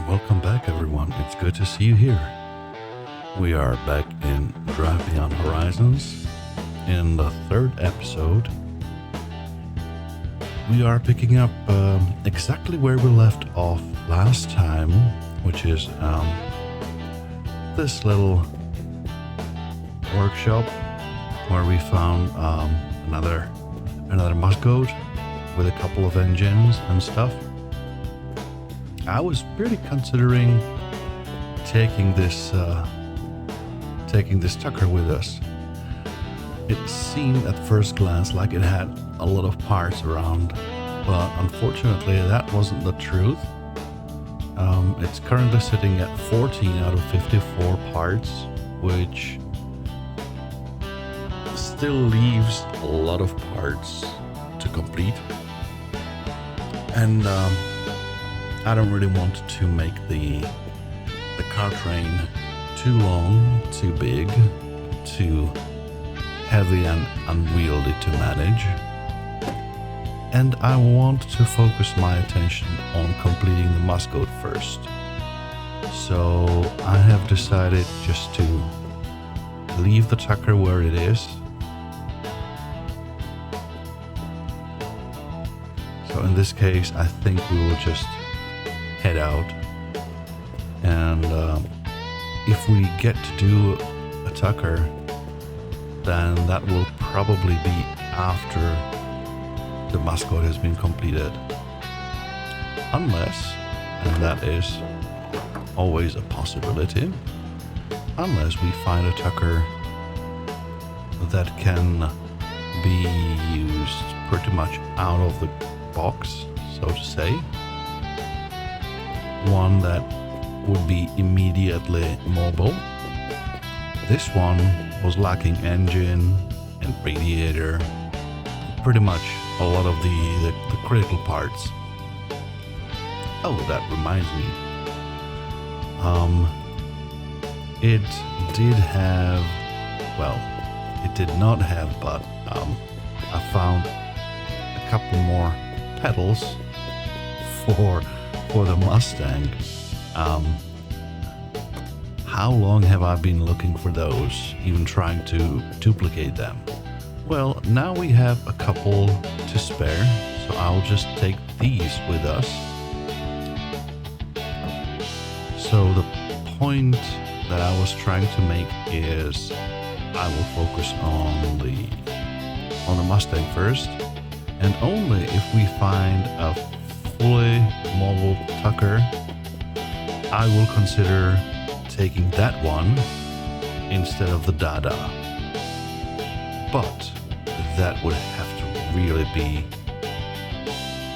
welcome back everyone. It's good to see you here. We are back in Drive Beyond Horizons. In the third episode, we are picking up exactly where we left off last time, which is this little workshop where we found another Musgoat with a couple of engines and stuff. I was really considering taking this Tucker with us. It seemed at first glance like it had a lot of parts around, but unfortunately that wasn't the truth. It's currently sitting at 14 out of 54 parts, which still leaves a lot of parts to complete. And I don't really want to make the car train too long, too big, too heavy and unwieldy to manage. And I want to focus my attention on completing the Musgoat first. So I have decided just to leave the Tucker where it is. So in this case, I think we will just head out, and if we get to do a Tucker, then that will probably be after the Musgoat has been completed, unless, and that is always a possibility, unless we find a Tucker that can be used pretty much out of the box, so to say. One that would be immediately mobile. This one was lacking engine and radiator, pretty much a lot of the critical parts. Oh, that reminds me. It did have, well, it did not have, but I found a couple more pedals for the Mustang. How long have I been looking for those, even trying to duplicate them? Well, now we have a couple to spare, so I'll just take these with us. So the point that I was trying to make is I will focus on the Mustang first, and only if we find a fully mobile Tucker, I will consider taking that one instead of the Dada. But that would have to really be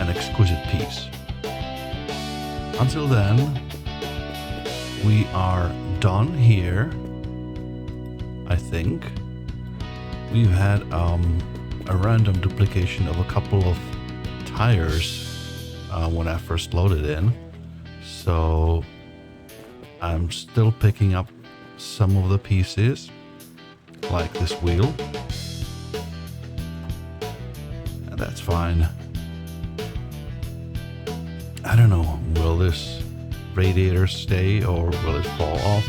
an exquisite piece. Until then, we are done here, I think. We've had a random duplication of a couple of tires when I first loaded in, so I'm still picking up some of the pieces, like this wheel, and that's fine. I don't know, will this radiator stay or will it fall off?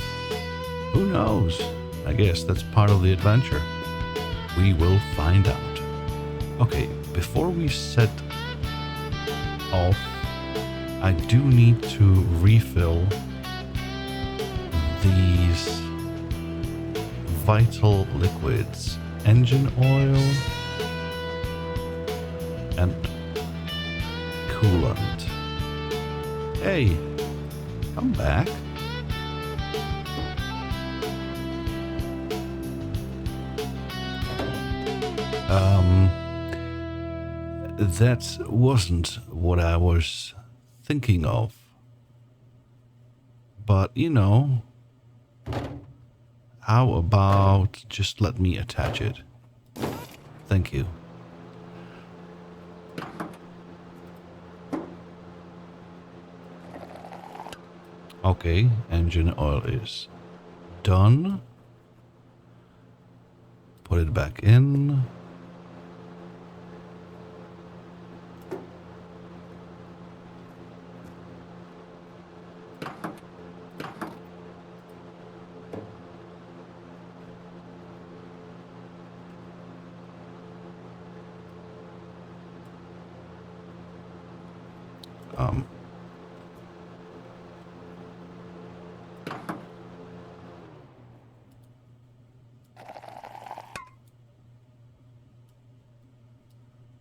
Who knows? I guess that's part of the adventure. We will find out. Okay, before we set off, I do need to refill these vital liquids: engine oil and coolant. Hey, come back. That wasn't what I was thinking of. But, you know, how about just let me attach it? Thank you. Okay, engine oil is done. Put it back in.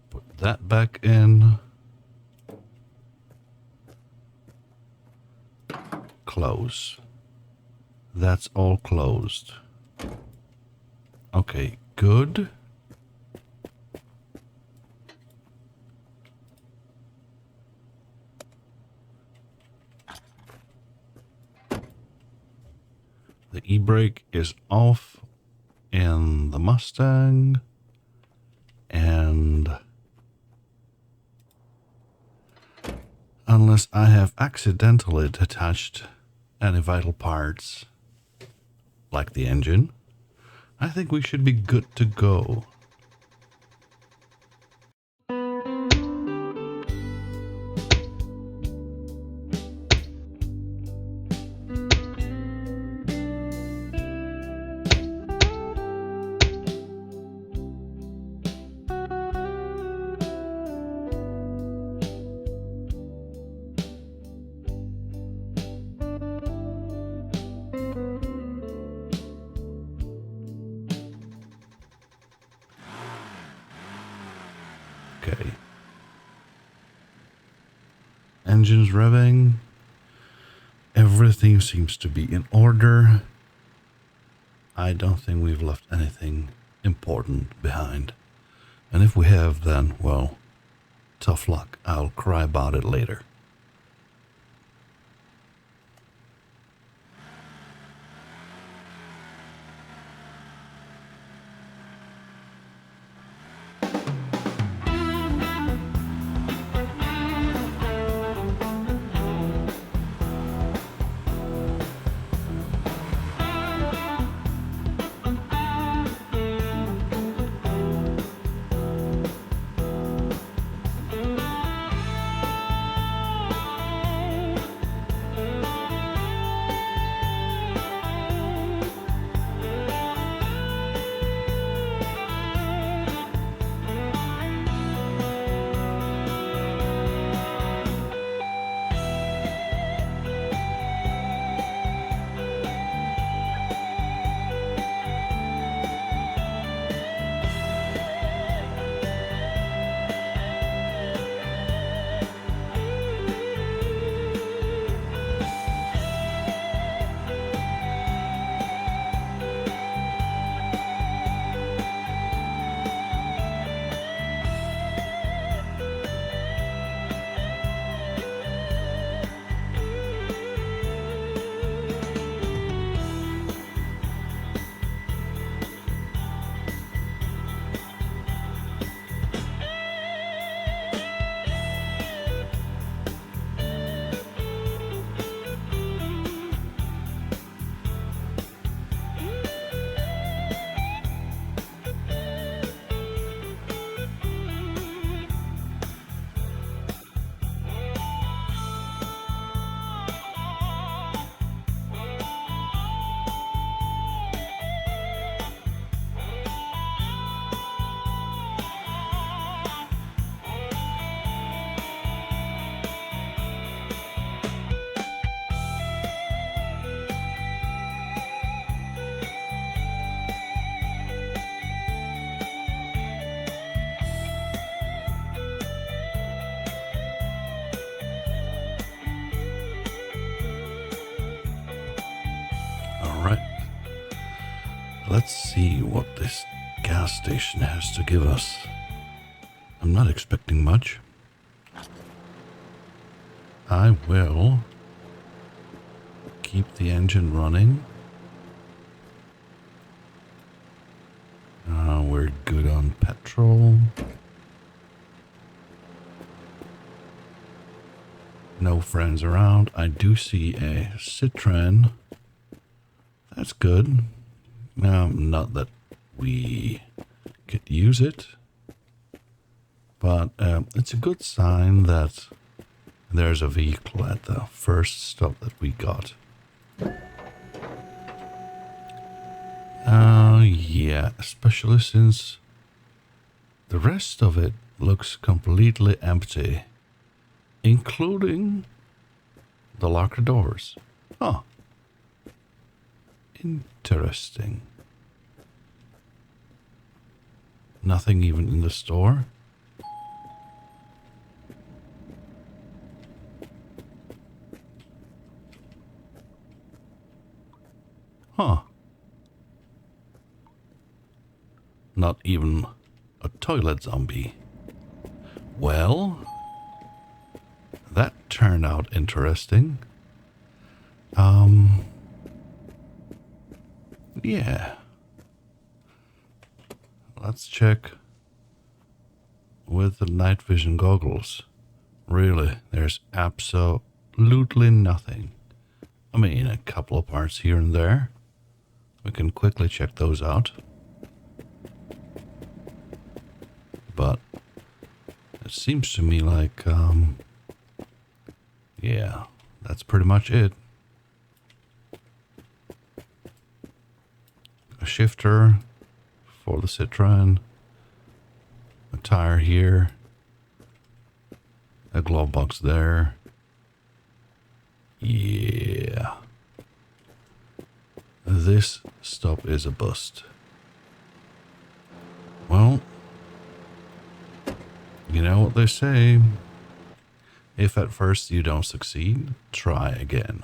Put that back in. Close. That's all closed. Okay, good. The e-brake is off in the Mustang, and unless I have accidentally detached any vital parts, like the engine, I think we should be good to go. Okay. Engine's revving. Everything seems to be in order. I don't think we've left anything important behind. And if we have, then, well, tough luck. I'll cry about it later. Let's see what this gas station has to give us. I'm not expecting much. I will keep the engine running. We're good on petrol. No friends around. I do see a Citroen. That's good. Not that we could use it, but it's a good sign that there's a vehicle at the first stop that we got. Yeah, especially since the rest of it looks completely empty. including the locker doors. Huh. Interesting. Nothing even in the store. Huh. Not even a toilet zombie. Well, that turned out interesting. Yeah. Let's check with the night vision goggles. Really, there's absolutely nothing. I mean, a couple of parts here and there. We can quickly check those out. But it seems to me like, yeah, that's pretty much it. A shifter for the Citroen, a tire here, a glove box there. Yeah. This stop is a bust. Well, you know what they say. If at first you don't succeed, try again.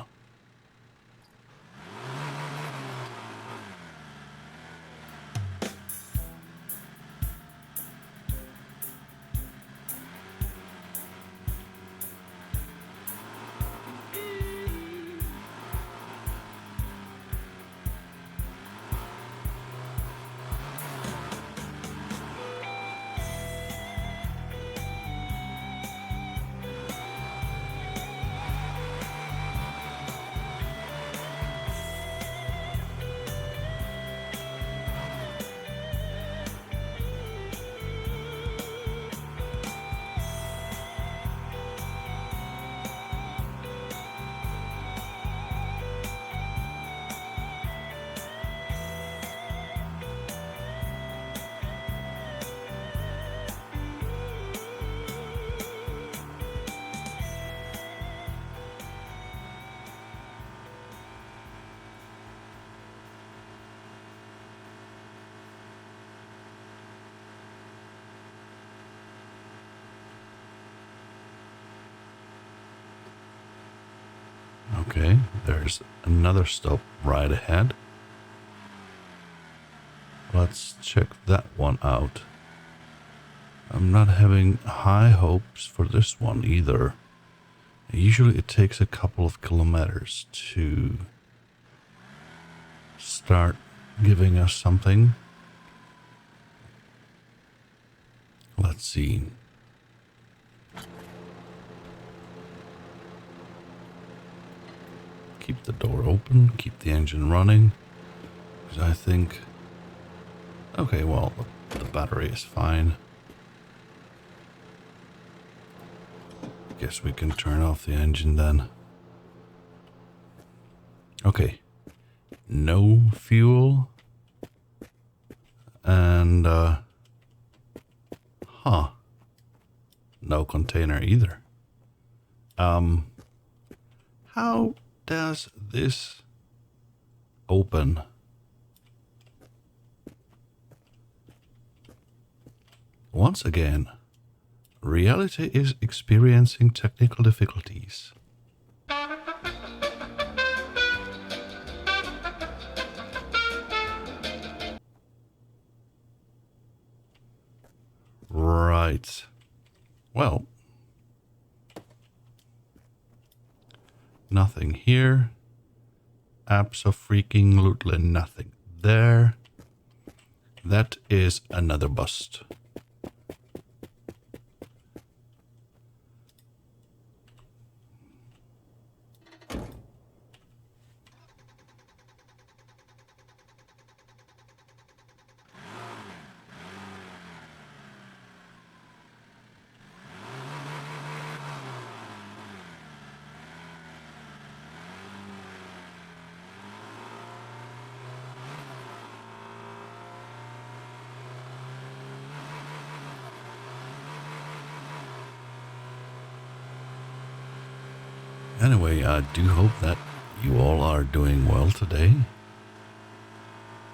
Okay, there's another stop right ahead. Let's check that one out. I'm not having high hopes for this one either. Usually it takes a couple of kilometers to start giving us something. Let's see. Keep the door open, keep the engine running. Because I think... Okay, well, the battery is fine. Guess we can turn off the engine then. Okay. No fuel. And, no container either. How does this open? Once again, reality is experiencing technical difficulties. Right. Well, nothing here. Abso-freaking-lutely nothing there. That is another bust. Anyway, I do hope that you all are doing well today.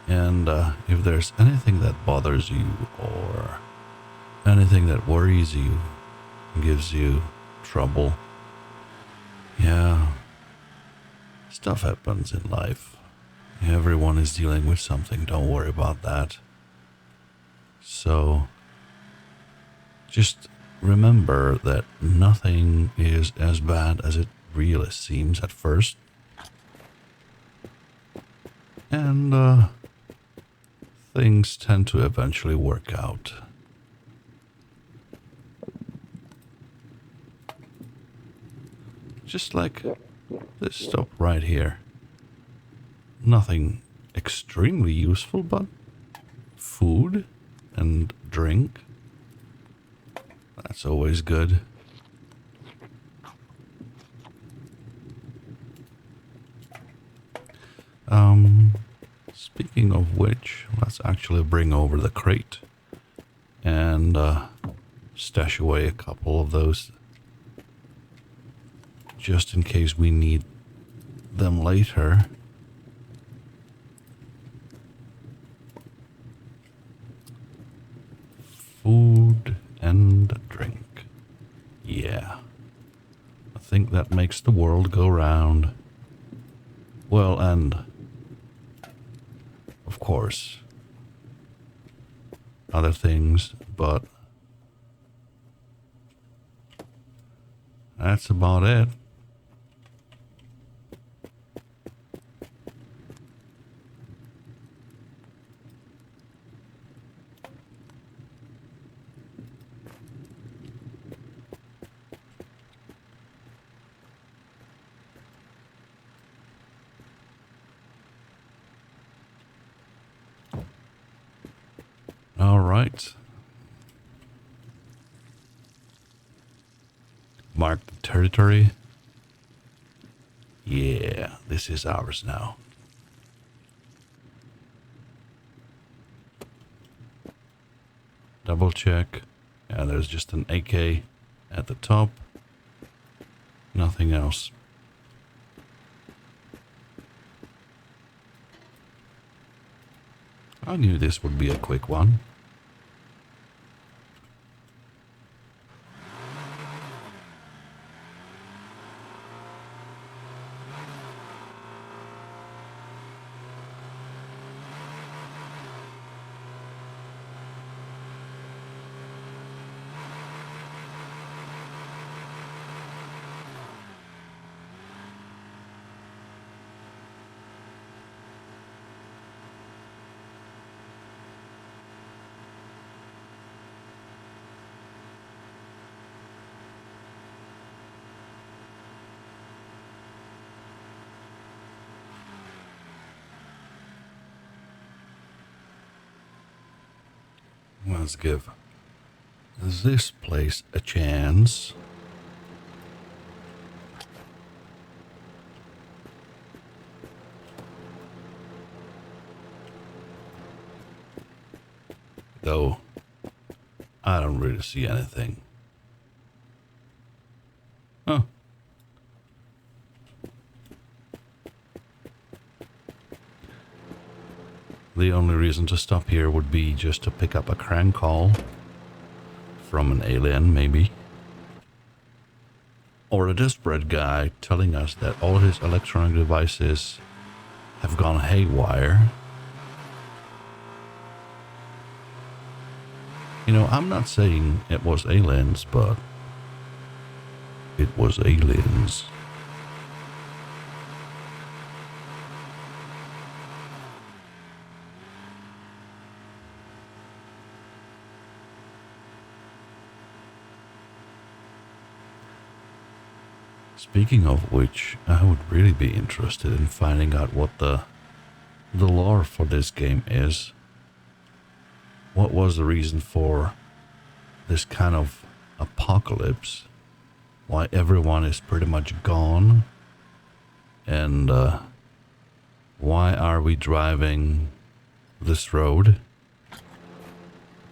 And if there's anything that bothers you or anything that worries you, gives you trouble, yeah, stuff happens in life. Everyone is dealing with something, don't worry about that. So, just remember that nothing is as bad as it really seems at first. And things tend to eventually work out. Just like this stop right here. Nothing extremely useful, but food and drink. That's always good. Speaking of which, let's actually bring over the crate and stash away a couple of those just in case we need them later. Food and drink. Yeah. I think that makes the world go round. Well, and of course, other things, but that's about it. All right. Mark the territory. Yeah, this is ours now. Double check. Yeah, there's just an AK at the top. Nothing else. I knew this would be a quick one. Let's give this place a chance. Though, I don't really see anything. Huh. The only reason to stop here would be just to pick up a crank call from an alien, maybe. Or a desperate guy telling us that all his electronic devices have gone haywire. You know, I'm not saying it was aliens, but it was aliens. Speaking of which, I would really be interested in finding out what the lore for this game is. What was the reason for this kind of apocalypse? Why everyone is pretty much gone? And why are we driving this road?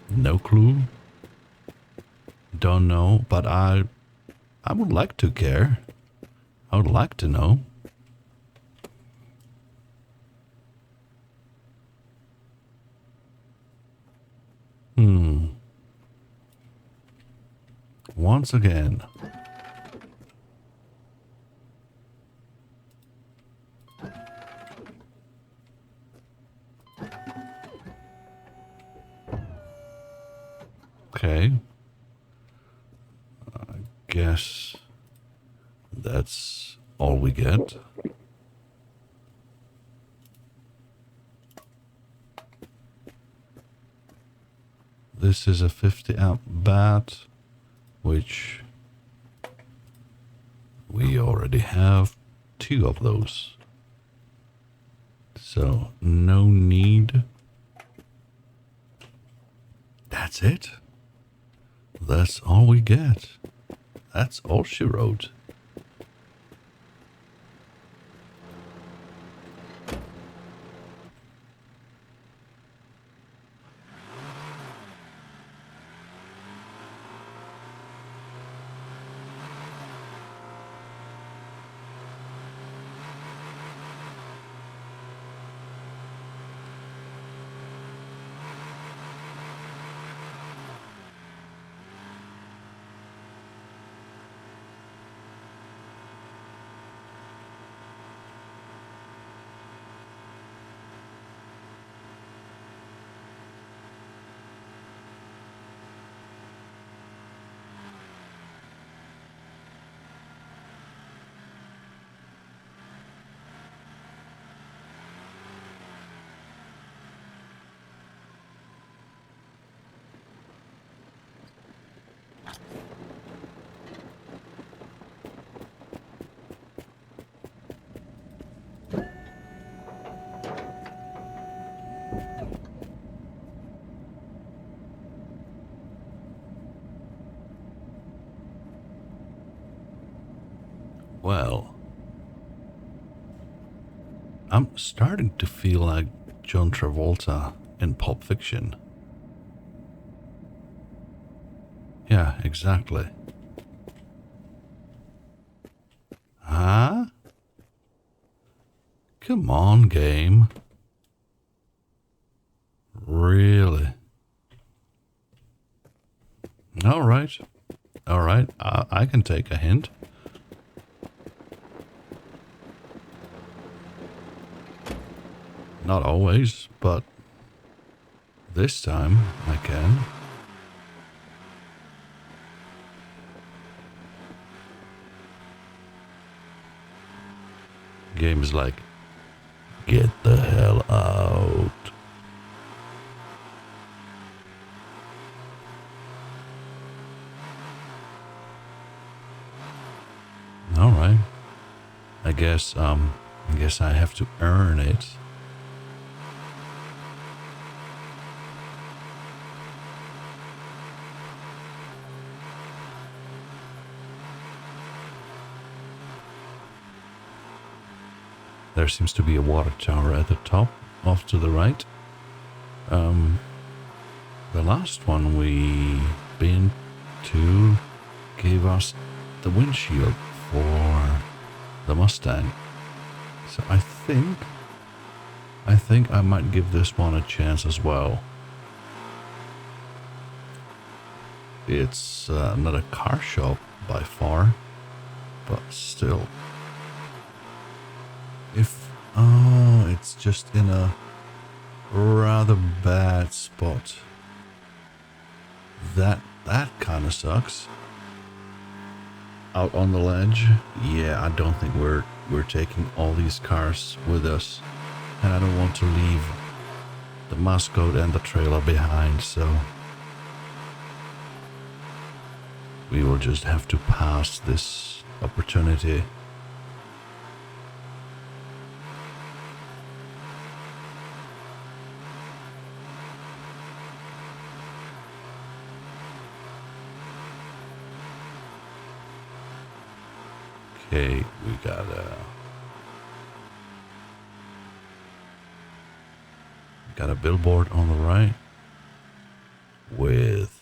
No clue. Don't know, but I would like to care. I would like to know. Once again. Okay. I guess that's all we get. This is a 50 amp bat, which we already have 2 of those. So no need. That's it. That's all we get. That's all she wrote. Well, I'm starting to feel like John Travolta in Pulp Fiction. Yeah, exactly. Huh? Come on, game. Really? Alright. Alright, I can take a hint. Not always, but this time I can. Game is like, get the hell out. Alright. I guess I have to earn it. There seems to be a water tower at the top, off to the right. The last one we been to gave us the windshield for the Mustang. So I think I might give this one a chance as well. It's not a car shop by far, but still. It's just in a rather bad spot. That kind of sucks. Out on the ledge. Yeah, I don't think we're taking all these cars with us, and I don't want to leave the Musgoat and the trailer behind, so we will just have to pass this opportunity. Okay, we got a billboard on the right with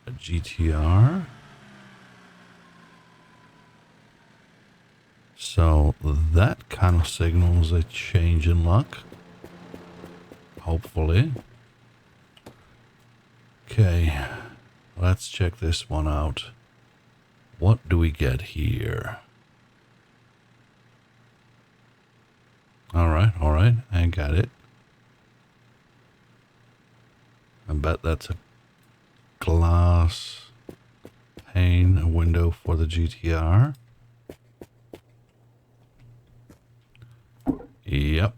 a GTR. So that kind of signals a change in luck. Hopefully. Okay, let's check this one out. What do we get here? Alright, I got it. I bet that's a glass pane, a window for the GTR. Yep.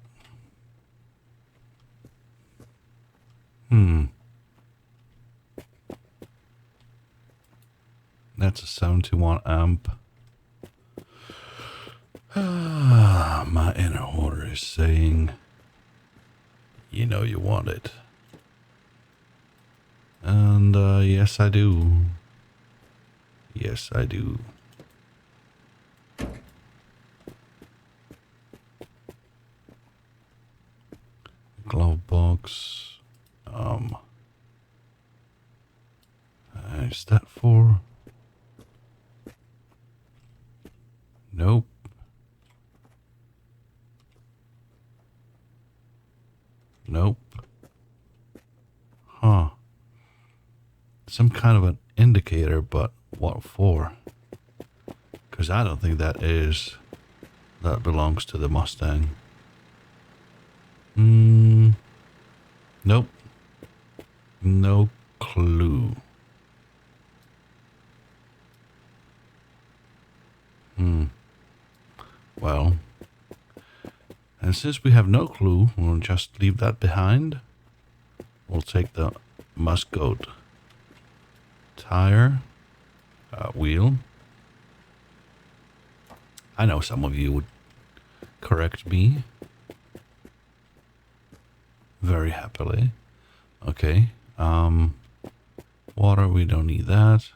That's a 71 amp. My inner order is saying, you know you want it. And yes I do. Yes I do. Glove box. Is that for? Nope. Nope. Huh. Some kind of an indicator, but what for? Because I don't think that belongs to the Mustang. Nope. No clue. Well, and since we have no clue, we'll just leave that behind. We'll take the Musgoat tire, wheel. I know some of you would correct me very happily. Okay, water, we don't need that.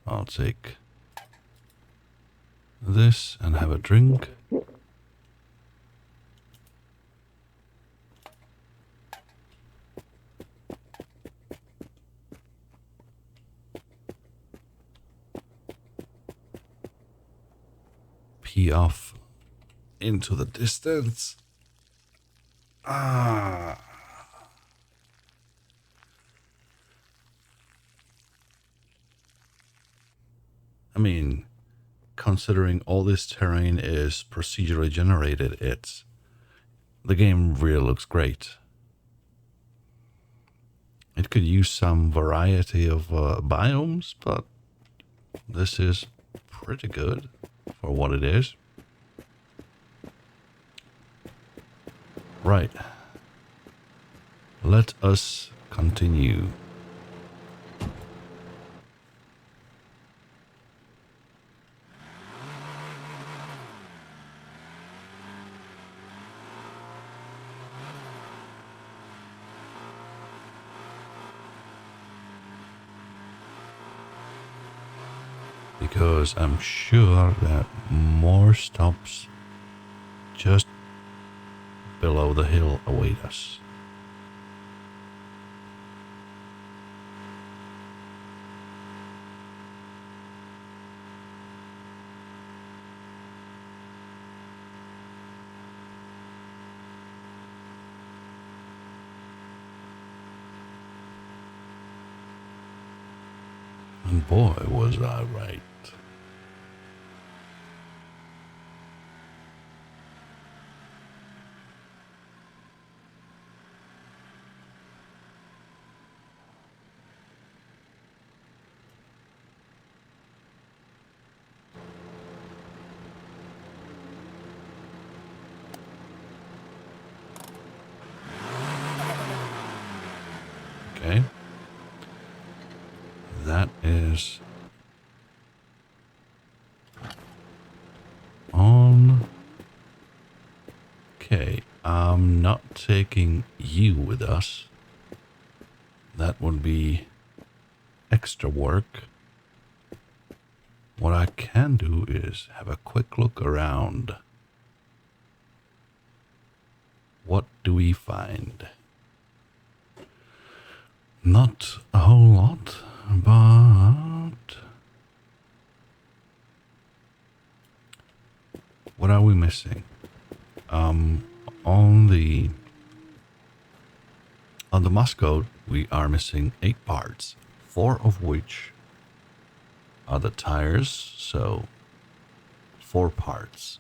I'll take this and have a drink. Pee off into the distance. I mean, considering all this terrain is procedurally generated, the game really looks great. It could use some variety of biomes, but this is pretty good for what it is. Right. Let us continue. Because I'm sure that more stops just below the hill await us. And boy, was I right. Okay. That is on. Okay, I'm not taking you with us. That would be extra work. What I can do is have a quick look around. What do we find? Not a whole lot, but what are we missing? On the Musgoat, we are missing 8 parts, 4 of which are the tires, so 4 parts.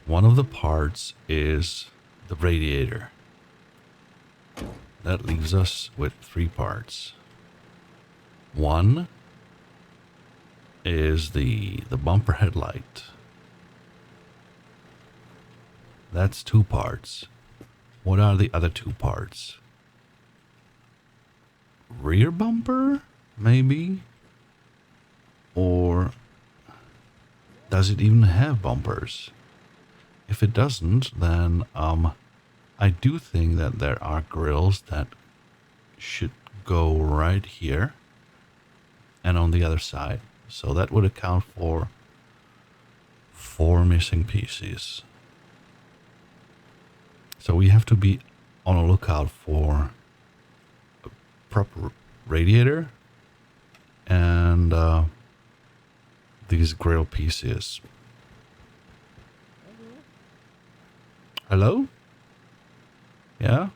One of the parts is the radiator. That leaves us with 3 parts. One is the bumper headlight. That's 2 parts. What are the other 2 parts? Rear bumper, maybe? Or does it even have bumpers? If it doesn't, then I do think that there are grills that should go right here and on the other side. So that would account for 4 missing pieces. So we have to be on a lookout for a proper radiator and these grill pieces. Hello? Yeah?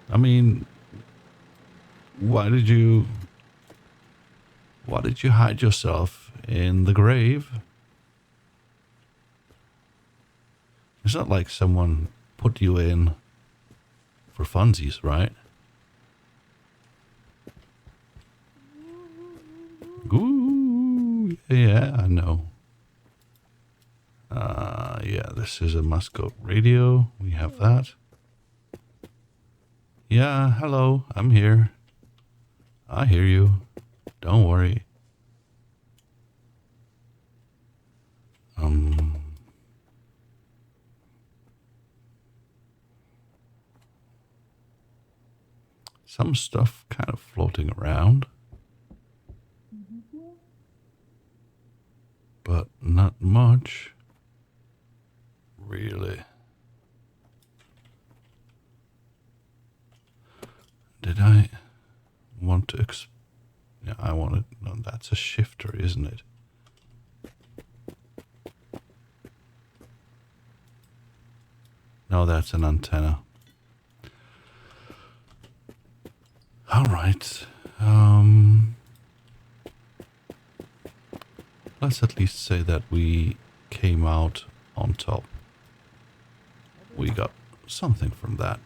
I mean, why did you hide yourself in the grave? It's not like someone put you in for funsies, right? Ooh, yeah, I know. Yeah, this is a Musgoat radio. We have that. Yeah, hello, I'm here. I hear you. Don't worry. Some stuff kind of floating around. But not much. Really. Did I want to yeah, I wanted, no, that's a shifter, isn't it? No, that's an antenna. All right. Let's at least say that we came out on top. We got something from that.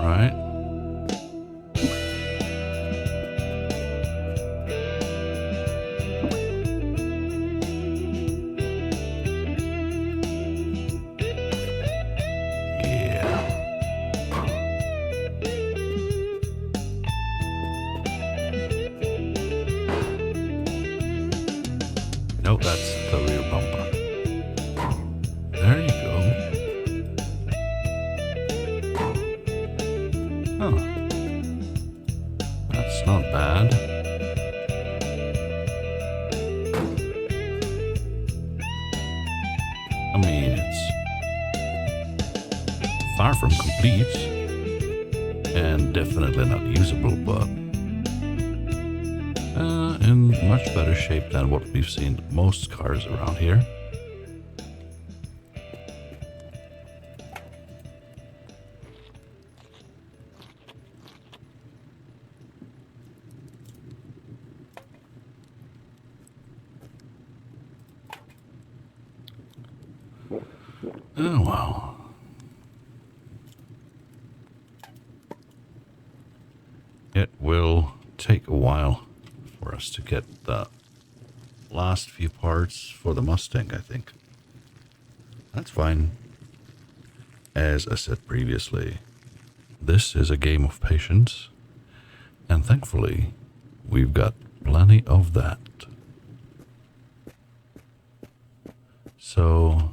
right? Yeah. Nope, that's the rear bumper. There you go. Oh, that's not bad. I mean, it's far from complete and definitely not usable, but in much better shape than what we've seen most cars around here. Oh well. It will take a while for us to get the last few parts for the Mustang, I think. That's fine. As I said previously, this is a game of patience, and thankfully, we've got plenty of that. So,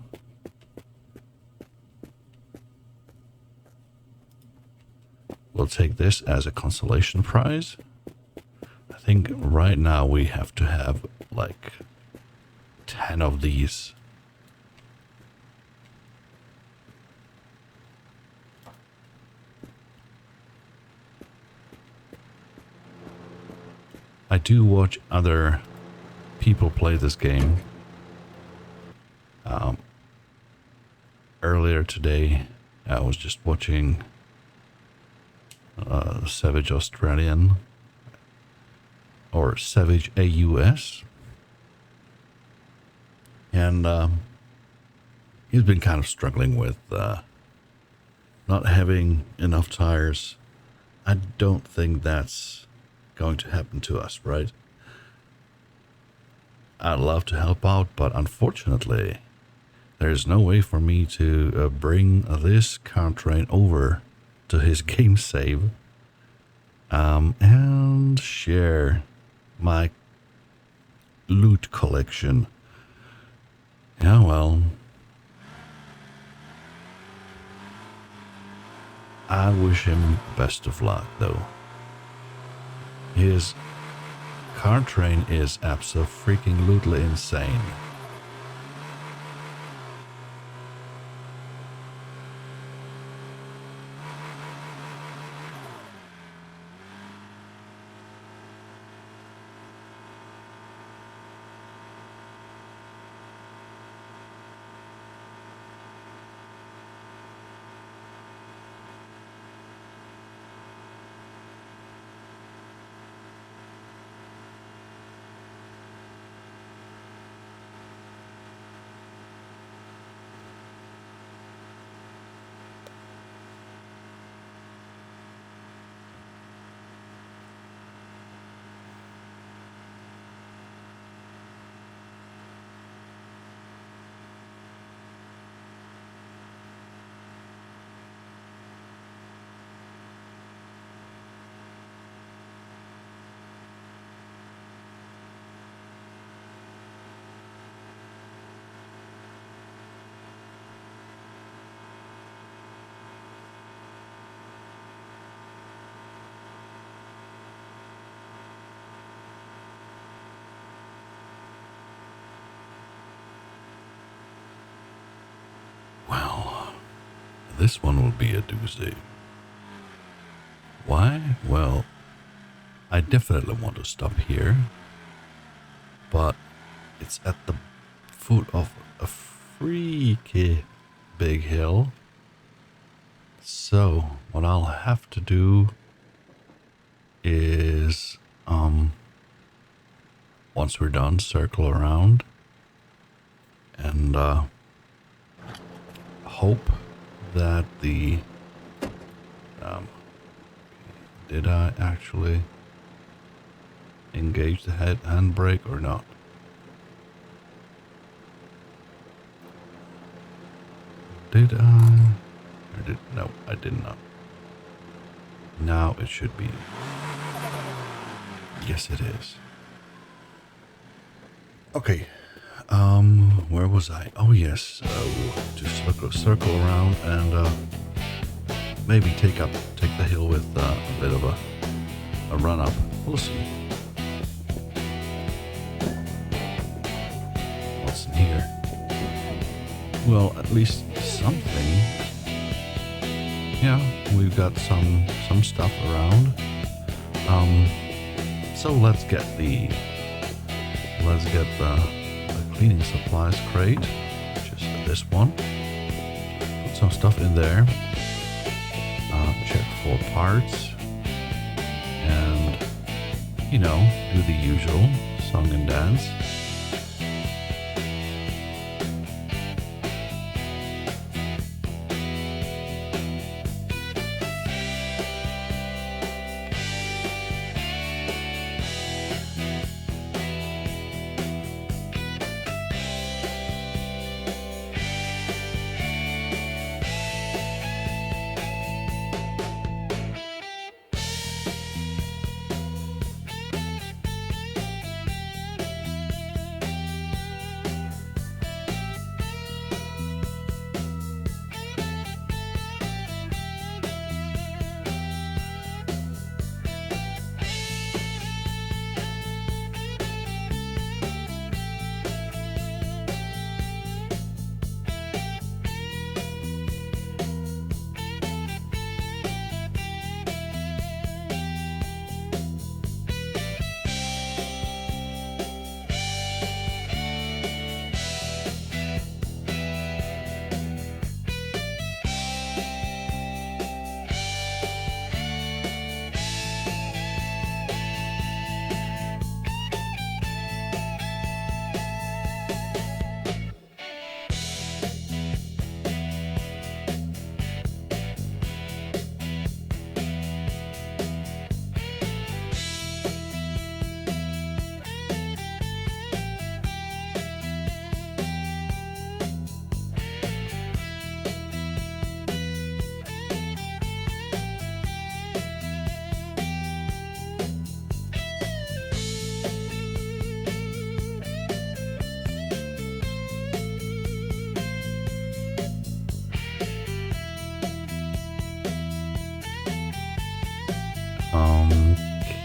we'll take this as a consolation prize. I think right now we have to have like 10 of these. I do watch other people play this game. Earlier today, I was just watching Savage Australian or Savage AUS, and he's been kind of struggling with not having enough tires. I don't think that's going to happen to us, right? I'd love to help out, but unfortunately, there's no way for me to bring this car train over to his game save and share my loot collection. Yeah, well, I wish him best of luck, though. His car train is abso-freaking-lutely insane. Well, this one will be a doozy. Why? Well, I definitely want to stop here, but it's at the foot of a freaky big hill. So what I'll have to do is, once we're done, circle around and hope that the Did I actually engage the handbrake or not? Did I? No, I did not. Now it should be. Yes, it is. Okay. Where was I? Oh yes. Just circle around and maybe take the hill with a bit of a run up. We'll see. What's in here? Well, at least something. Yeah, we've got some stuff around. So let's get the cleaning supplies crate, just this one. Put some stuff in there. Check for parts, and do the usual song and dance.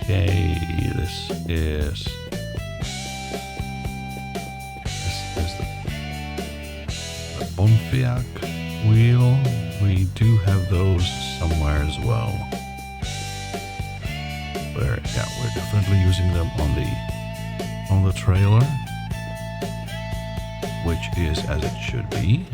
Okay, this is the Bonfiac wheel. We do have those somewhere as well. We're definitely using them on the trailer, which is as it should be.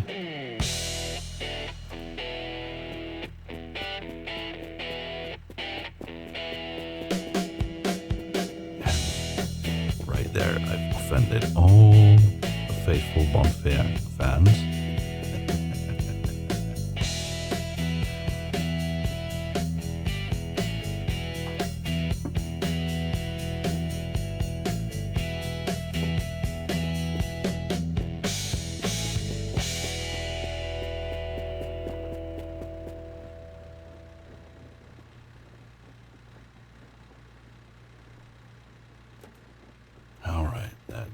There, I've offended all the faithful Bonfire fans.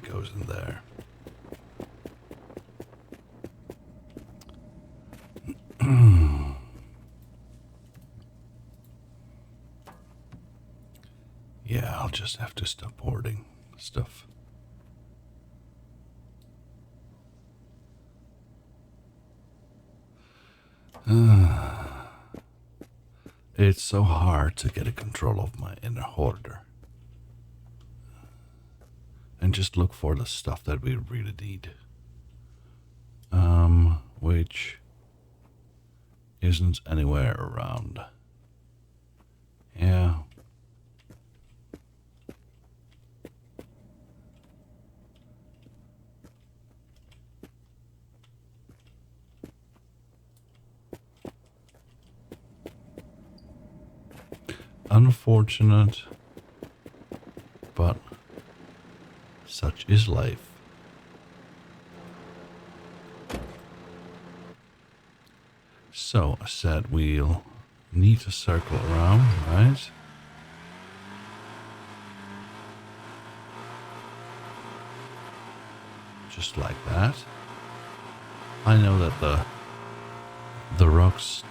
Goes in there. Yeah, I'll just have to stop hoarding stuff. It's so hard to get a control of my inner hoarder. And just look for the stuff that we really need. Which isn't anywhere around. Yeah. unfortunate, but such is life. So I said we'll need to circle around, right? Just like that. I know that the rocks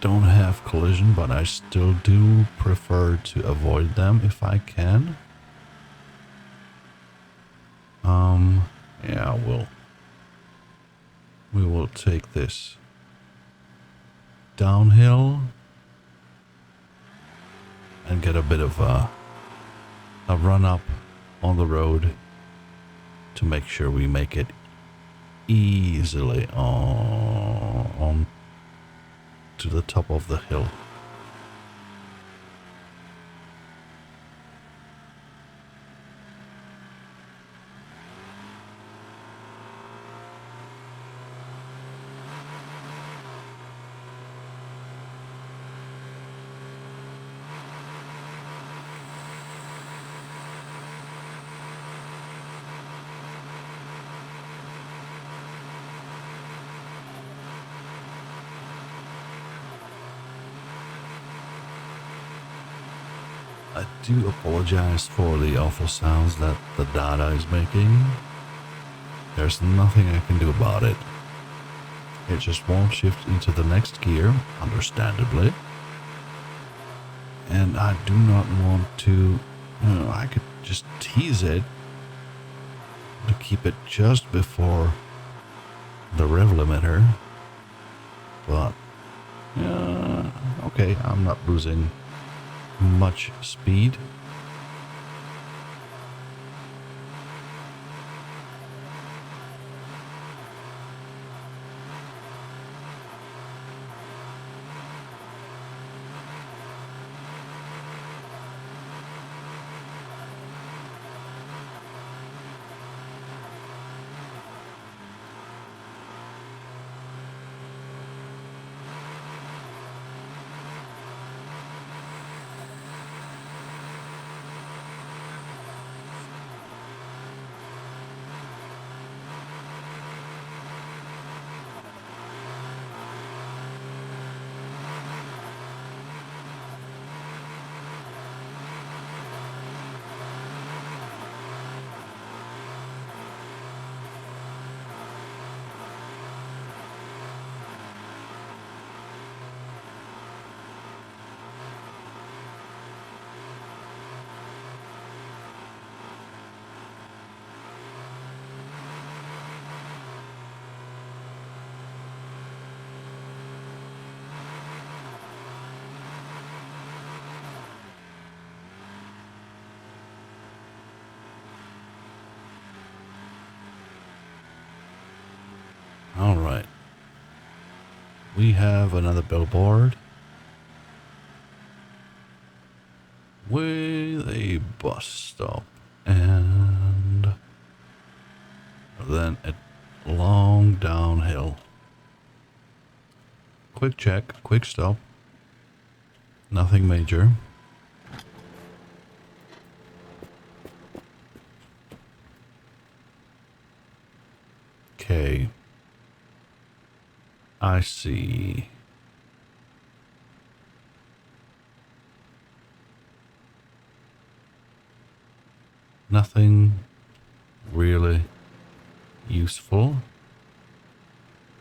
don't have collision, but I still do prefer to avoid them if I can. Yeah, we will take this downhill and get a bit of a run up on the road to make sure we make it easily on to the top of the hill. I do apologize for the awful sounds that the data is making. There's nothing I can do about it. It just won't shift into the next gear, understandably. And I do not want to... I could just tease it to keep it just before the rev limiter. But, okay, I'm not losing much speed. All right. We have another billboard with a bus stop and then a long downhill. Quick check, quick stop. Nothing major. Okay. I see. Nothing really useful.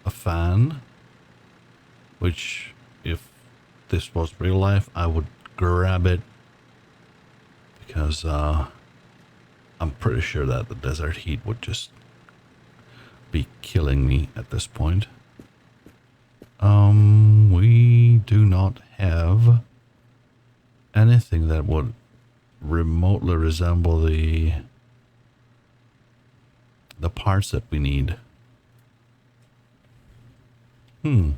A fan, which if this was real life, I would grab it because I'm pretty sure that the desert heat would just be killing me at this point. We do not have anything that would remotely resemble the parts that we need. Do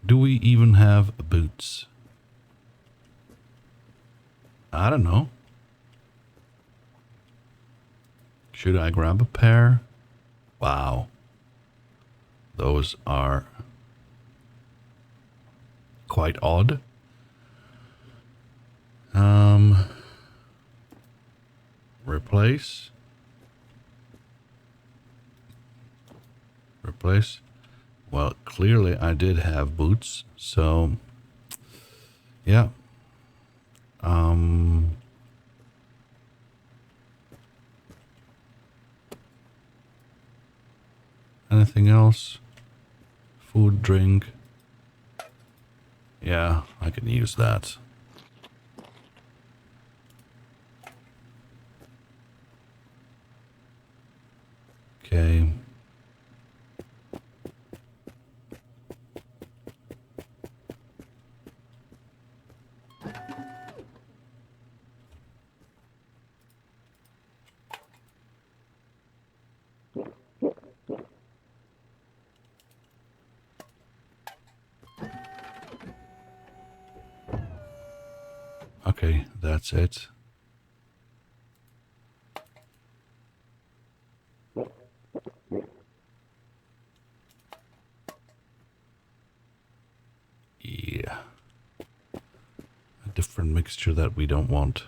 we even have boots? I don't know. Should I grab a pair? Wow. Those are quite odd. Replace. Replace. Well, clearly I did have boots, so yeah. Anything else? Food, drink. Yeah, I can use that. Okay. Okay, that's it. Yeah. A different mixture that we don't want.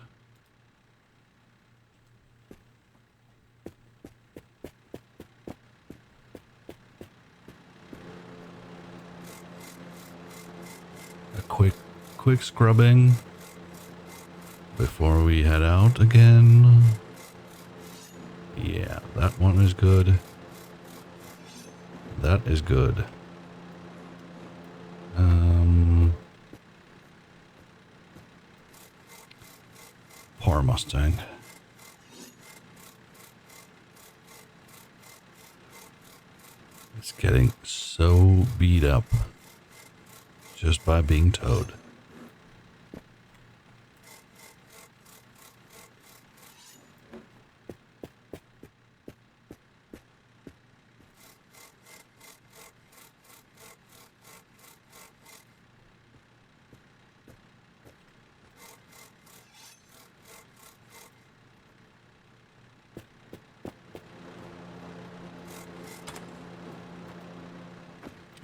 A quick scrubbing before we head out again. Yeah, that one is good. That is good. Poor Mustang. It's getting so beat up just by being towed.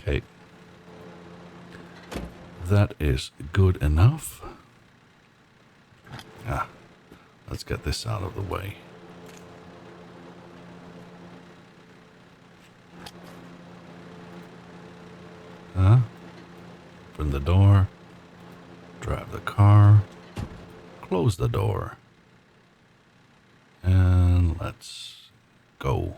Okay. That is good enough. Let's get this out of the way. Open the door. Drive the car. Close the door. And let's go.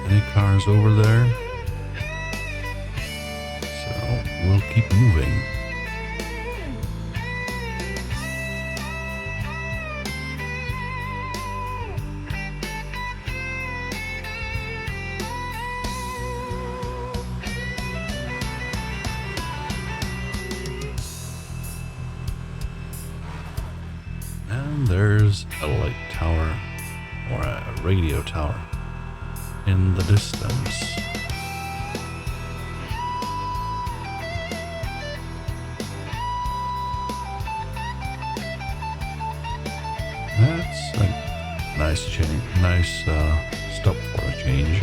Any cars over there? So we'll keep moving. And there's a light tower or a radio tower in the distance. That's a nice change, stop for a change.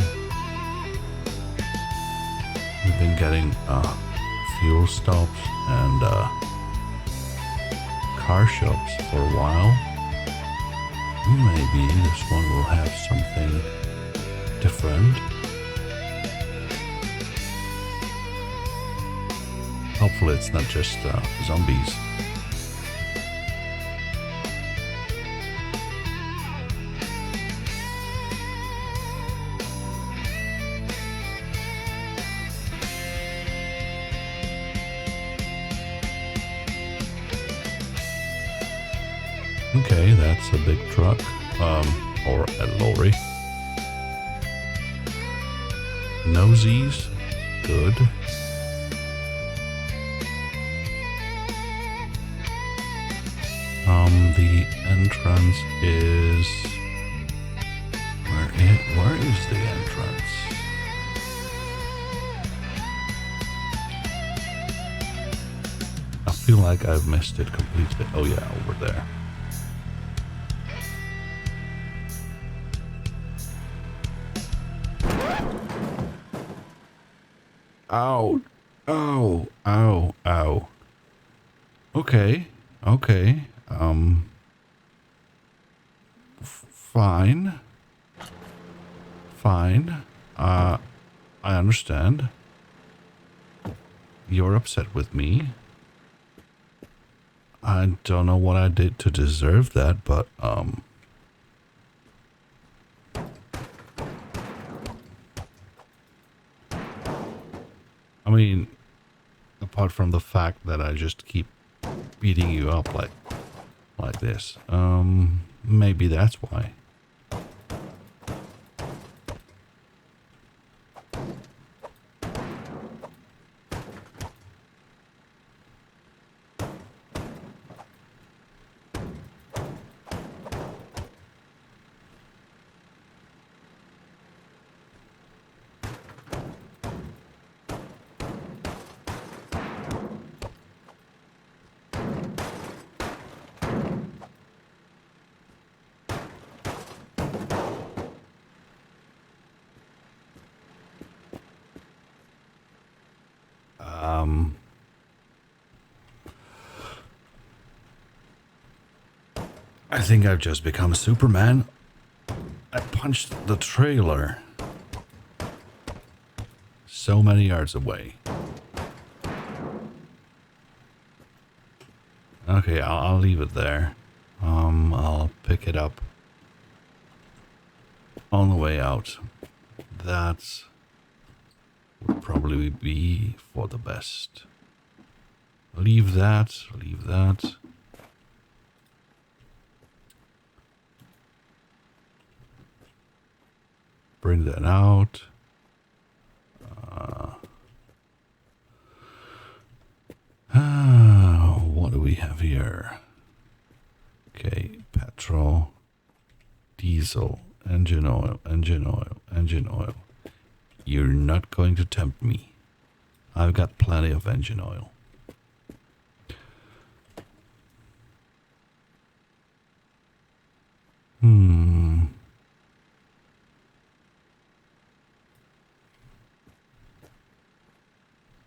We've been getting fuel stops and car shops for a while. Maybe this one will have something different. Hopefully it's not just zombies. Okay, that's a big truck, or a lorry. Nosies, good. The entrance is... Where is the entrance? I feel like I've missed it completely. Oh yeah, over there. Ow. Ow. Ow. Ow. Okay. Okay. Fine. Fine. I understand. You're upset with me. I don't know what I did to deserve that, but, I mean, apart from the fact that I just keep beating you up like this, maybe that's why. I think I've just become Superman. I punched the trailer so many yards away. Okay, I'll leave it there. I'll pick it up on the way out. That would probably be for the best. Leave that, leave that. Bring that out. What do we have here? Okay, petrol, diesel, engine oil, engine oil, engine oil. You're not going to tempt me. I've got plenty of engine oil.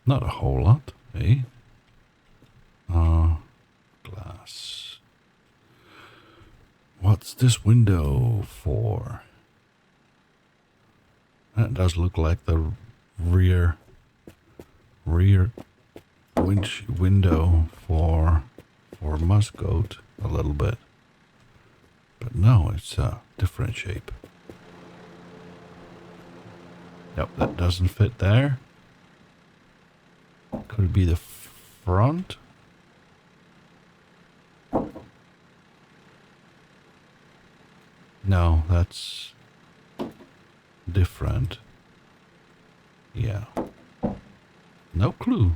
Not a whole lot, eh? Glass. What's this window for? That does look like the rear window for Musgoat a little bit. But no, it's a different shape. Yep, that doesn't fit there. Could it be the front? No, that's different. Yeah. No clue.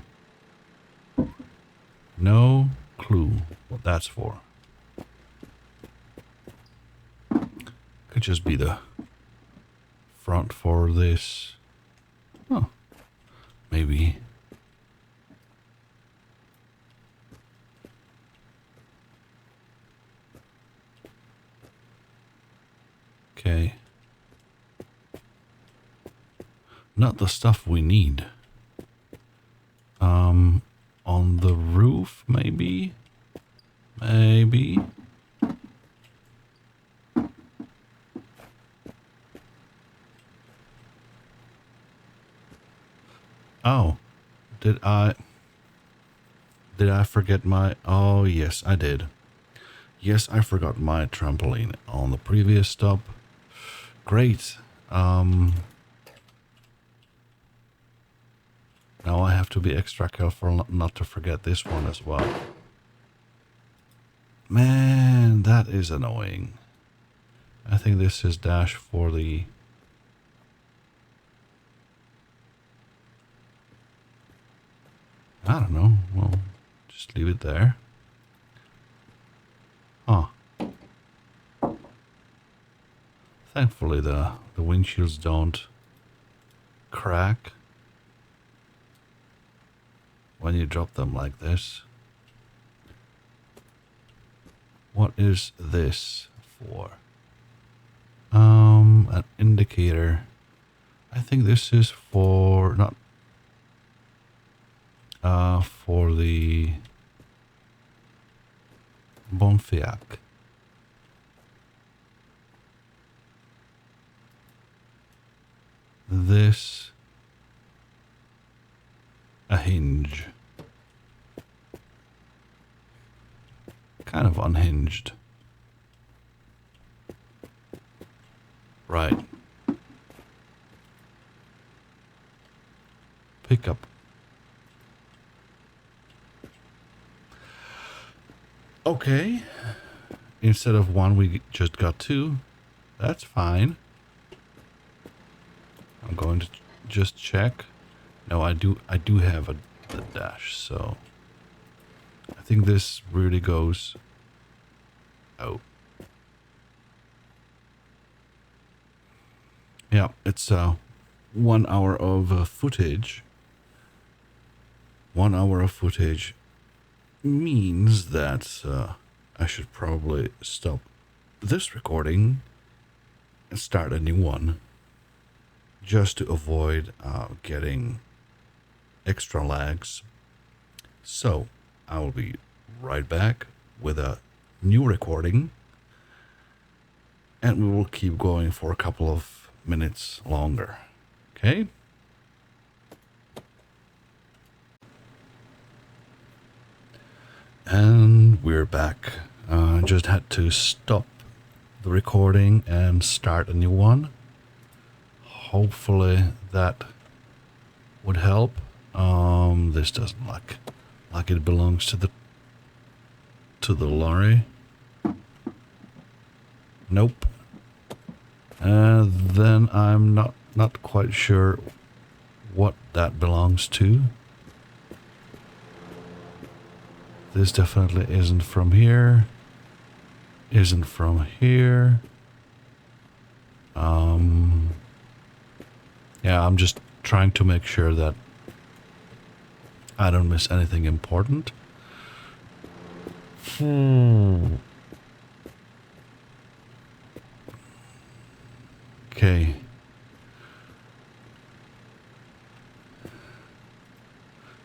No clue what that's for. Could just be the front for this. Oh, maybe. Okay. Not the stuff we need. On the roof, maybe? Maybe. Oh, did I? Did I forget my... Oh, yes, I did. Yes, I forgot my trampoline on the previous stop. Great. Now I have to be extra careful not to forget this one as well. Man, that is annoying. I think this is dash for the... I don't know. Well, just leave it there. Huh. Thankfully the windshields don't crack when you drop them like this. What is this for? An indicator. I think this is for not for the Bonfiac. This a hinge. Kind of unhinged. Right. Pickup. Okay. Instead of one, we just got two. That's fine. I'm going to just check. No, I do have the dash, so I think this really goes. Oh. Yeah, it's 1 hour of footage. 1 hour of footage means that I should probably stop this recording and start a new one, just to avoid getting extra lags. So I will be right back with a new recording, and we will keep going for a couple of minutes longer. Okay? And we're back. Just had to stop the recording and start a new one. Hopefully that would help. This doesn't look like it belongs to the lorry. Nope. Then I'm not quite sure what that belongs to. This definitely isn't from here. Isn't from here. Yeah, I'm just trying to make sure that I don't miss anything important. Okay.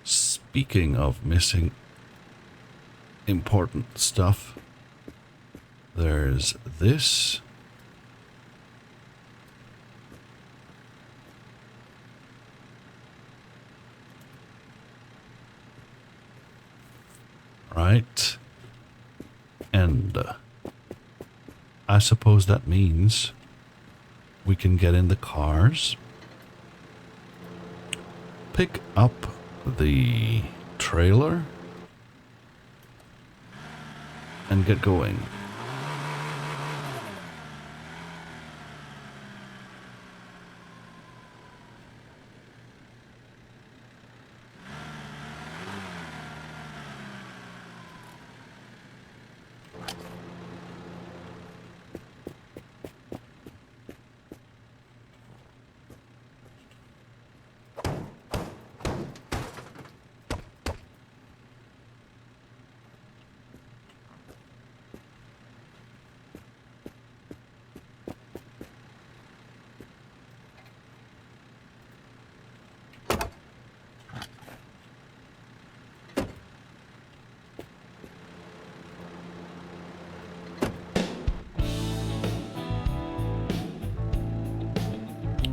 Speaking of missing important stuff, there's this. Right. And I suppose that means we can get in the cars, pick up the trailer, and get going.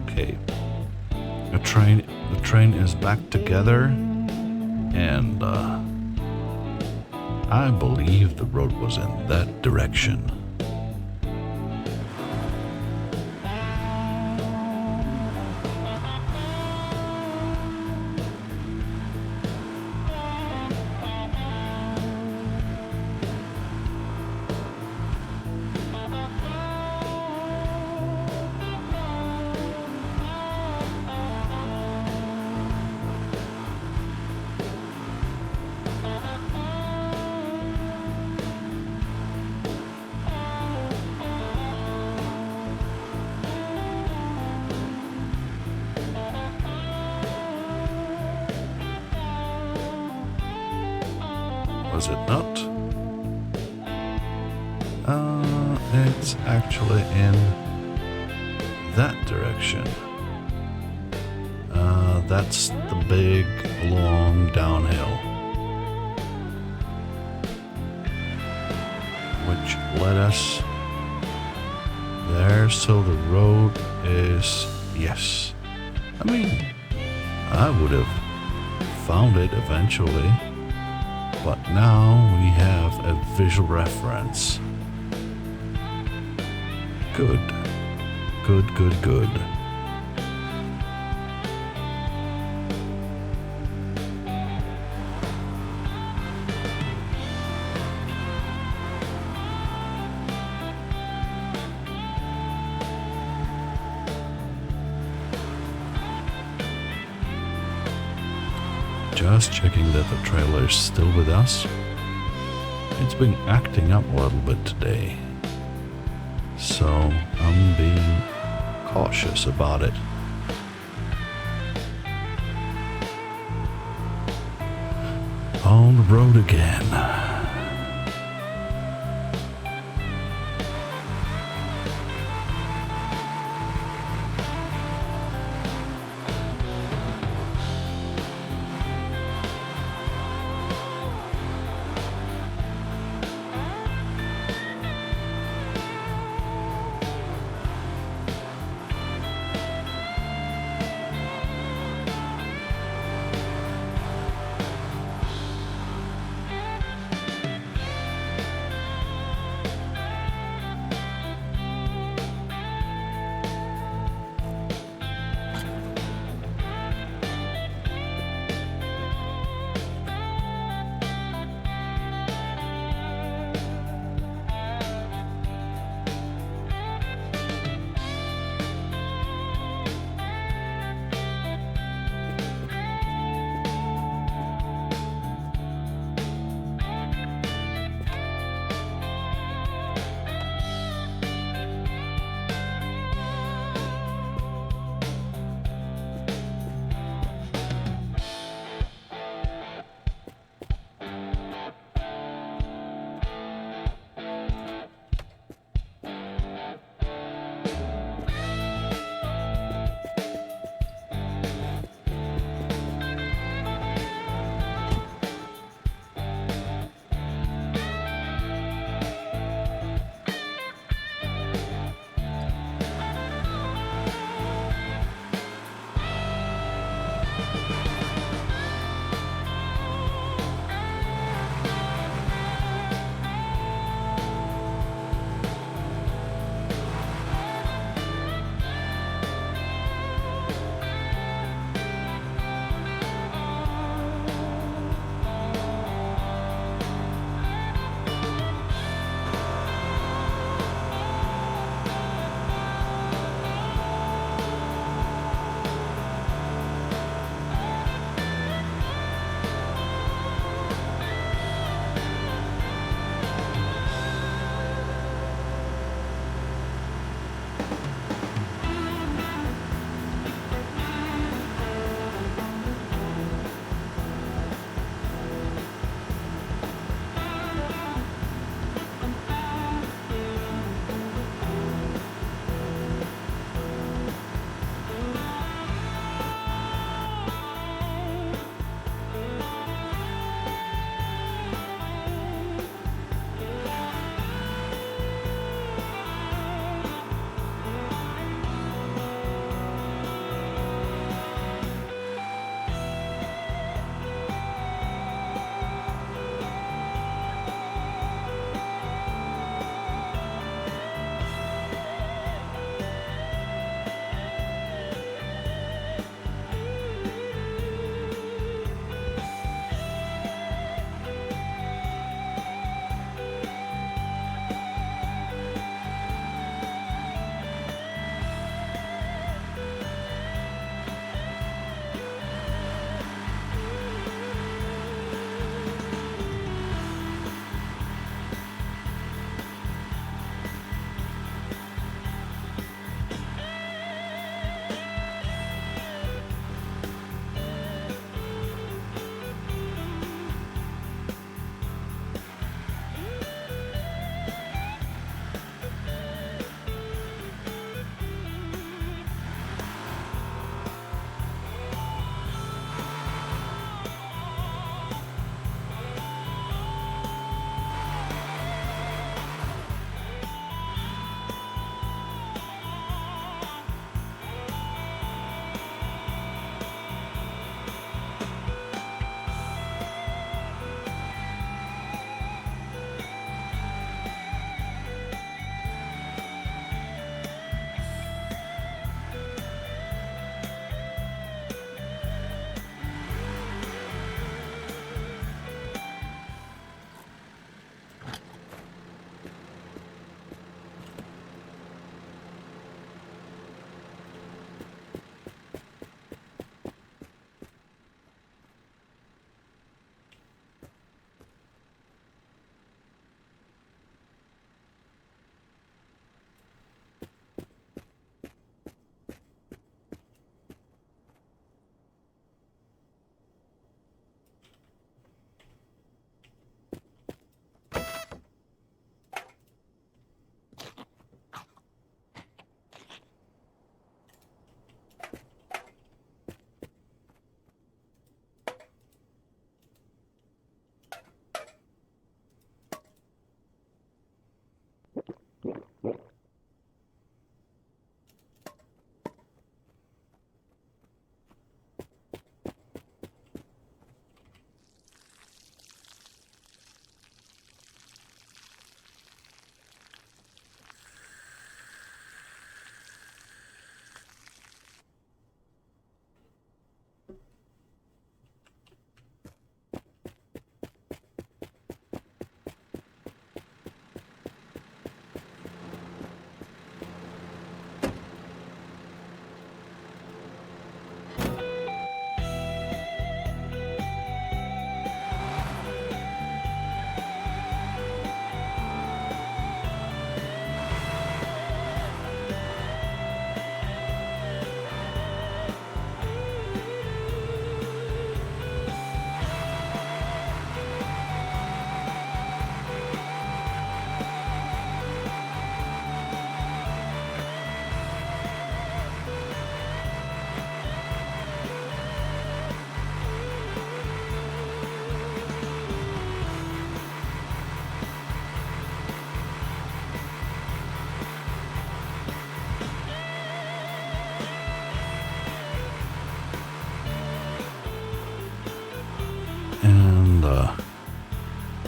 Okay, the train is back together, and I believe the road was in that direction. Was it not? It's actually in that direction. That's the big, long downhill, which led us there. So the road is, yes. I mean, I would have found it eventually. But now we have a visual reference. Good. Good, good, good. Just checking that the trailer is still with us. It's been acting up a little bit today, so I'm being cautious about it. On the road again.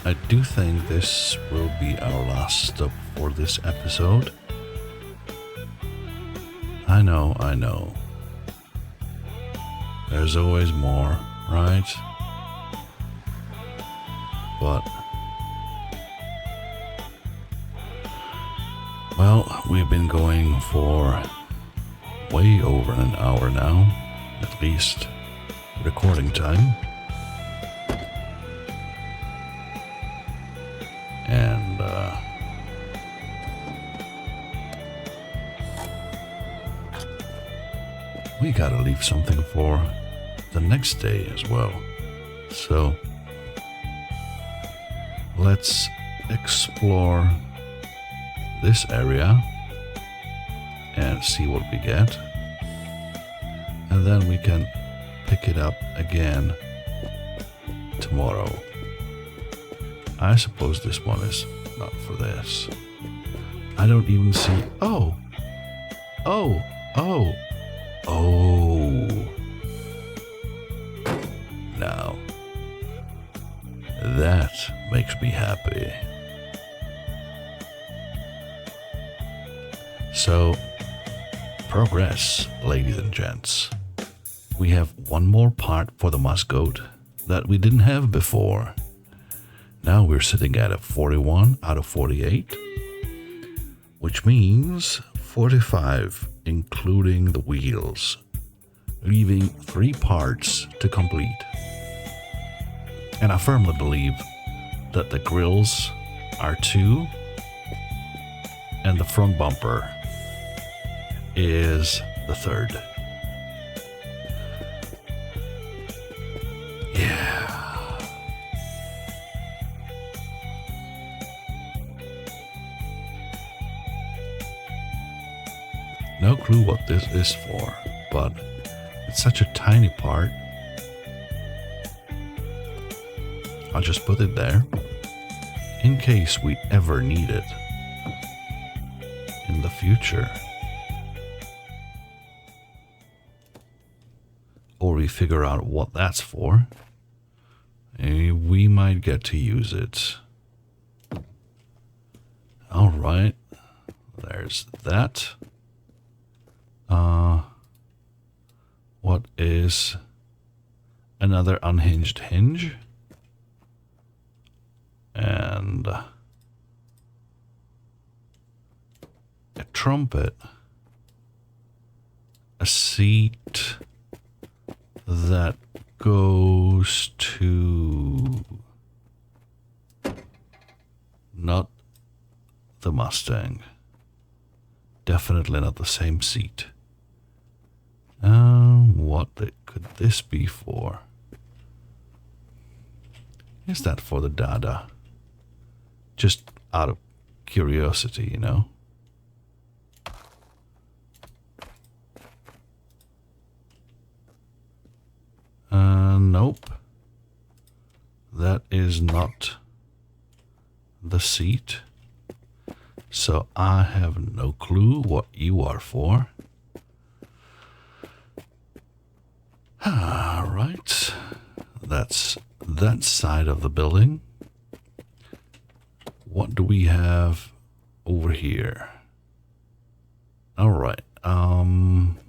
I do think this will be our last stop for this episode. I know. There's always more, right? But, well, we've been going for way over an hour now, at least recording time. And we gotta leave something for the next day as well. So let's explore this area and see what we get. And then we can pick it up again tomorrow. I suppose this one is not for this. I don't even see... Oh! Now, that makes me happy. So, progress, ladies and gents. We have one more part for the Musgoat that we didn't have before. Now we're sitting at a 41 out of 48, which means 45, including the wheels, leaving 3 parts to complete. And I firmly believe that the grills are 2, and the front bumper is the 3rd. Yeah. No clue what this is for, but it's such a tiny part. I'll just put it there in case we ever need it in the future. Or we figure out what that's for. And we might get to use it. Alright. There's that. What is another unhinged hinge? And a trumpet. A seat that goes to not the Mustang. Definitely not the same seat. What could this be for? Is that for the Dada? Just out of curiosity, you know? Nope. That is not the seat. So I have no clue what you are for. Alright. That's that side of the building. What do we have over here? Alright.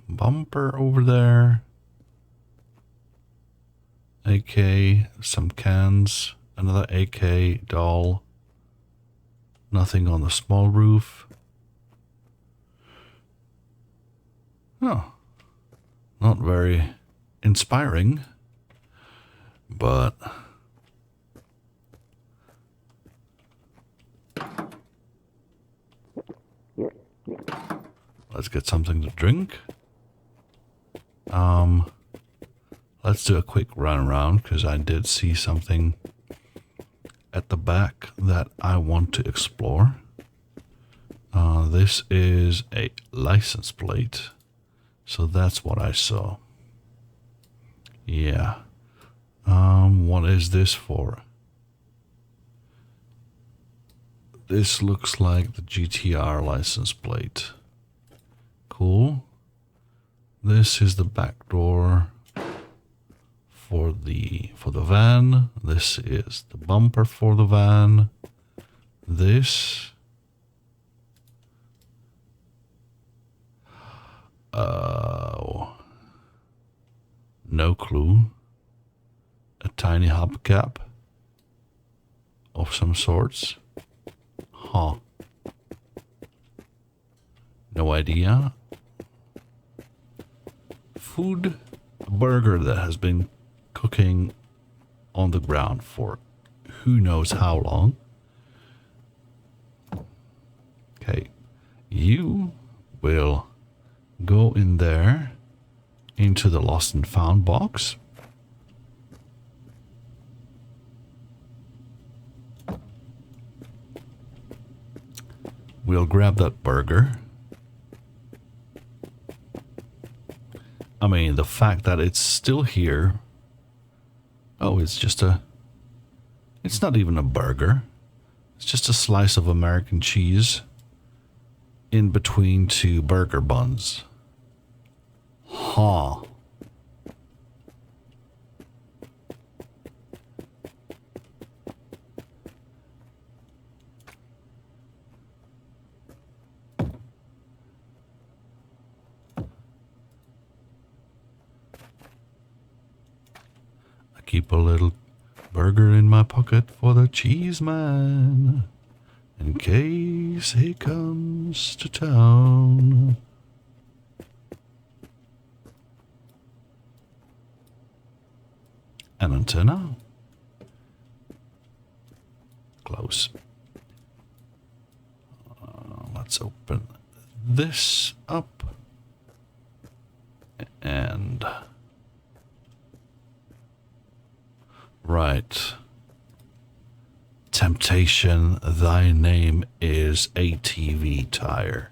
Bumper over there. AK, some cans, another AK doll. Nothing on the small roof. Oh, not very inspiring, but let's get something to drink. Let's do a quick run around because I did see something at the back that I want to explore. This is a license plate, so that's what I saw. Yeah. What is this for? This looks like the GTR license plate. Cool. This is the back door for the van. This is the bumper for the van. This. No clue. A tiny hubcap of some sorts. Huh. No idea. Food. A burger that has been cooking on the ground for who knows how long. Okay. You will go in there into the lost and found box. We'll grab that burger. I mean, the fact that it's still here. Oh, it's not even a burger. It's just a slice of American cheese in between two burger buns. Huh. I keep a little burger in my pocket for the cheese man, in case he comes to town. An antenna. Close. Let's open this up. And... right. Temptation, thy name is ATV tire.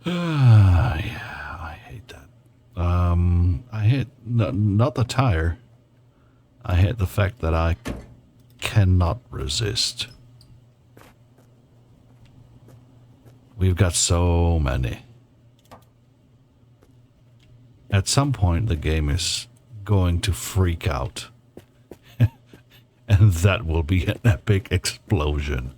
Yeah, I hate that. I hate not the tire. I hate the fact that I cannot resist. We've got so many. At some point, the game is going to freak out. And that will be an epic explosion.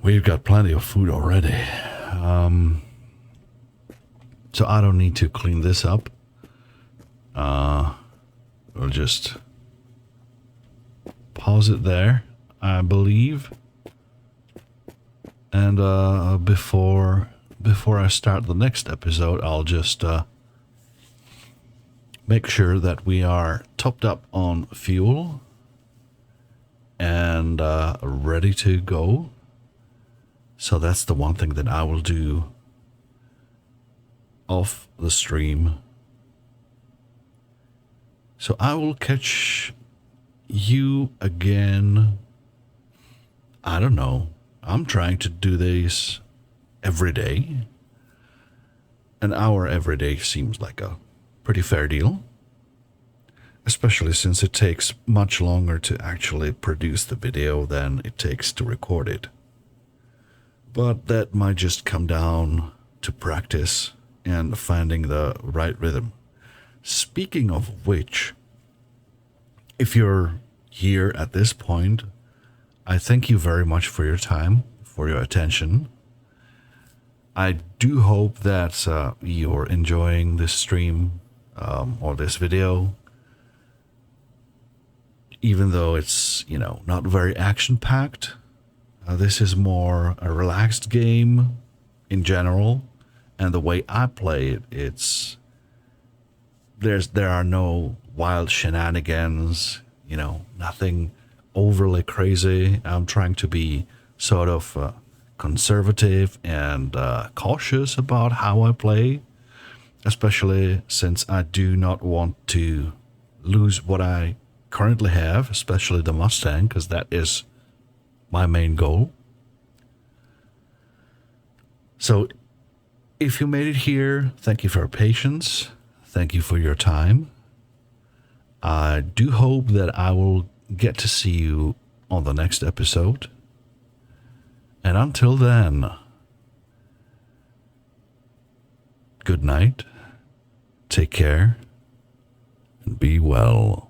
We've got plenty of food already. So I don't need to clean this up. We'll just pause it there, I believe. And before I start the next episode, I'll just make sure that we are topped up on fuel and ready to go. So that's the one thing that I will do off the stream. So I will catch you again. I don't know. I'm trying to do this every day. An hour every day seems like a pretty fair deal. Especially since it takes much longer to actually produce the video than it takes to record it. But that might just come down to practice and finding the right rhythm. Speaking of which, if you're here at this point, I thank you very much for your time, for your attention. I do hope that you're enjoying this stream or this video. Even though it's, not very action-packed. This is more a relaxed game in general, and the way I play it, there are no wild shenanigans, nothing overly crazy. I'm trying to be sort of conservative and cautious about how I play, especially since I do not want to lose what I currently have, especially the Mustang, because that is my main goal. So if you made it here, thank you for your patience. Thank you for your time. I do hope that I will get to see you on the next episode. And until then, good night, take care, and be well.